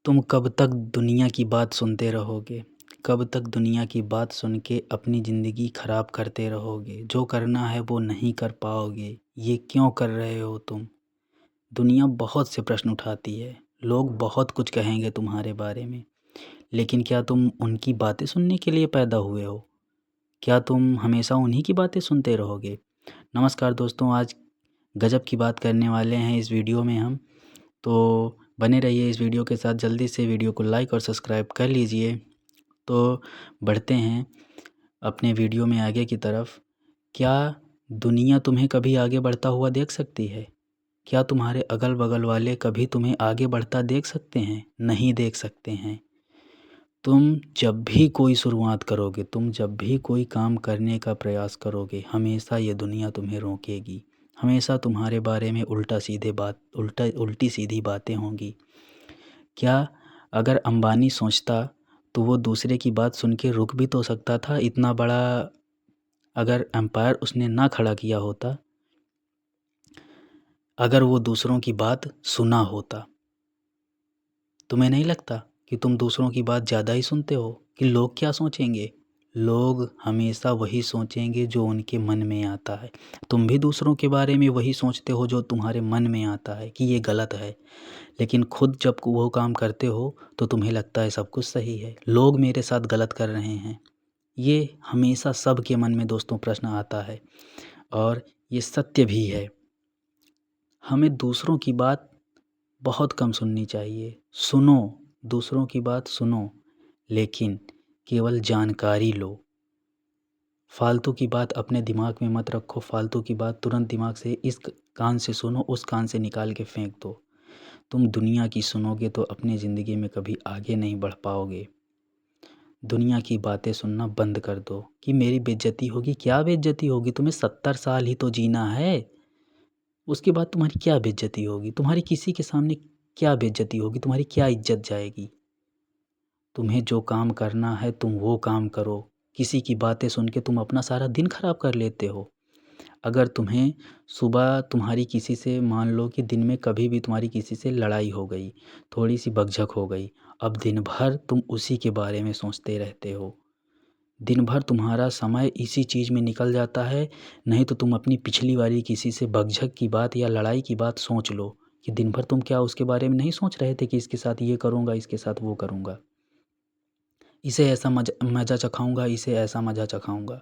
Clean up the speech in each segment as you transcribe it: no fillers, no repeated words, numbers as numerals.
तुम कब तक दुनिया की बात सुनते रहोगे? कब तक दुनिया की बात सुन के अपनी ज़िंदगी ख़राब करते रहोगे? जो करना है वो नहीं कर पाओगे। ये क्यों कर रहे हो तुम? दुनिया बहुत से प्रश्न उठाती है। लोग बहुत कुछ कहेंगे तुम्हारे बारे में। लेकिन क्या तुम उनकी बातें सुनने के लिए पैदा हुए हो? क्या तुम हमेशा उन्हीं की बातें सुनते रहोगे? नमस्कार दोस्तों, आज गज़ब की बात करने वाले हैं इस वीडियो में हम। तो बने रहिए इस वीडियो के साथ। जल्दी से वीडियो को लाइक और सब्सक्राइब कर लीजिए। तो बढ़ते हैं अपने वीडियो में आगे की तरफ। क्या दुनिया तुम्हें कभी आगे बढ़ता हुआ देख सकती है? क्या तुम्हारे अगल बगल वाले कभी तुम्हें आगे बढ़ता देख सकते हैं? नहीं देख सकते हैं। तुम जब भी कोई शुरुआत करोगे, तुम जब भी कोई काम करने का प्रयास करोगे, हमेशा ये दुनिया तुम्हें रोकेगी। हमेशा तुम्हारे बारे में उल्टी सीधी बातें होंगी। क्या अगर अंबानी सोचता तो वो दूसरे की बात सुन के रुक भी तो सकता था। इतना बड़ा अगर एम्पायर उसने ना खड़ा किया होता, अगर वो दूसरों की बात सुना होता। तुम्हें नहीं लगता कि तुम दूसरों की बात ज़्यादा ही सुनते हो कि लोग क्या सोचेंगे? लोग हमेशा वही सोचेंगे जो उनके मन में आता है। तुम भी दूसरों के बारे में वही सोचते हो जो तुम्हारे मन में आता है कि ये गलत है। लेकिन खुद जब वो काम करते हो तो तुम्हें लगता है सब कुछ सही है, लोग मेरे साथ गलत कर रहे हैं। ये हमेशा सबके मन में दोस्तों प्रश्न आता है और ये सत्य भी है। हमें दूसरों की बात बहुत कम सुननी चाहिए। सुनो, दूसरों की बात सुनो, लेकिन केवल जानकारी लो। फालतू की बात अपने दिमाग में मत रखो। फालतू की बात तुरंत दिमाग से इस कान से सुनो, उस कान से निकाल के फेंक दो। तुम दुनिया की सुनोगे तो अपनी ज़िंदगी में कभी आगे नहीं बढ़ पाओगे। दुनिया की बातें सुनना बंद कर दो कि मेरी बेइज्जती होगी। क्या बेइज्जती होगी? तुम्हें 70 साल ही तो जीना है। उसके बाद तुम्हारी क्या बेइज्जती होगी? तुम्हारी किसी के सामने क्या बेइज्जती होगी? तुम्हारी क्या इज्जत जाएगी? तुम्हें जो काम करना है तुम वो काम करो। किसी की बातें सुन के तुम अपना सारा दिन खराब कर लेते हो। अगर तुम्हें सुबह तुम्हारी किसी से, मान लो कि दिन में कभी भी तुम्हारी किसी से लड़ाई हो गई, थोड़ी सी बकझक हो गई, अब दिन भर तुम उसी के बारे में सोचते रहते हो। दिन भर तुम्हारा समय इसी चीज़ में निकल जाता है। नहीं तो तुम अपनी पिछली वाली किसी से बकझक की बात या लड़ाई की बात सोच लो कि दिन भर तुम क्या उसके बारे में नहीं सोच रहे थे कि इसके साथ ये करूँगा, इसके साथ वो करूँगा, इसे ऐसा मज़ा चखाऊँगा, इसे ऐसा मज़ा चखाऊँगा।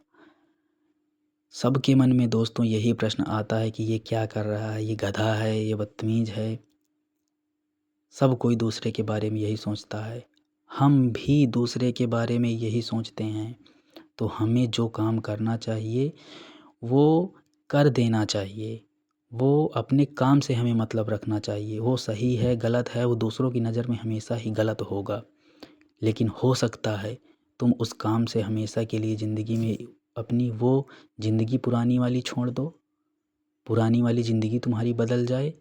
सबके मन में दोस्तों यही प्रश्न आता है कि ये क्या कर रहा है, ये गधा है, ये बदतमीज़ है। सब कोई दूसरे के बारे में यही सोचता है। हम भी दूसरे के बारे में यही सोचते हैं। तो हमें जो काम करना चाहिए वो कर देना चाहिए। वो अपने काम से हमें मतलब रखना चाहिए। वो सही है, गलत है, वो दूसरों की नज़र में हमेशा ही गलत होगा। लेकिन हो सकता है तुम उस काम से हमेशा के लिए ज़िंदगी में अपनी वो ज़िंदगी पुरानी वाली छोड़ दो, पुरानी वाली ज़िंदगी तुम्हारी बदल जाए।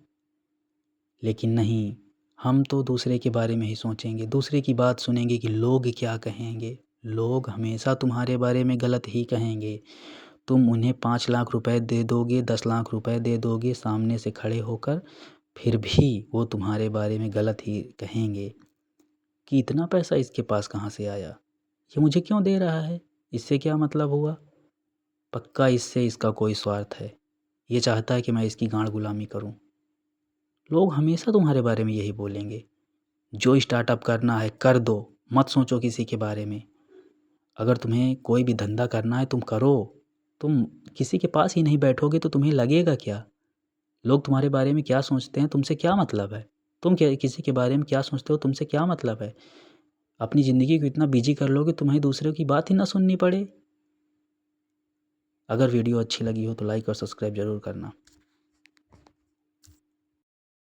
लेकिन नहीं, हम तो दूसरे के बारे में ही सोचेंगे, दूसरे की बात सुनेंगे कि लोग क्या कहेंगे। लोग हमेशा तुम्हारे बारे में गलत ही कहेंगे। तुम उन्हें 5 लाख रुपए दे दोगे, 10 लाख रुपए दे दोगे सामने से खड़े होकर, फिर भी वो तुम्हारे बारे में गलत ही कहेंगे कि इतना पैसा इसके पास कहाँ से आया? ये मुझे क्यों दे रहा है? इससे क्या मतलब हुआ? पक्का इससे इसका कोई स्वार्थ है। ये चाहता है कि मैं इसकी गाँड गुलामी करूँ। लोग हमेशा तुम्हारे बारे में यही बोलेंगे। जो स्टार्टअप करना है कर दो, मत सोचो किसी के बारे में। अगर तुम्हें कोई भी धंधा करना है तुम करो। तुम किसी के पास ही नहीं बैठोगे तो तुम्हें लगेगा क्या? लोग तुम्हारे बारे में क्या सोचते हैं तुमसे क्या मतलब है? तुम क्या किसी के बारे में क्या सोचते हो तुमसे क्या मतलब है? अपनी ज़िंदगी को इतना बिजी कर लोगे तुम्हें दूसरों की बात ही ना सुननी पड़े। अगर वीडियो अच्छी लगी हो तो लाइक और सब्सक्राइब ज़रूर करना।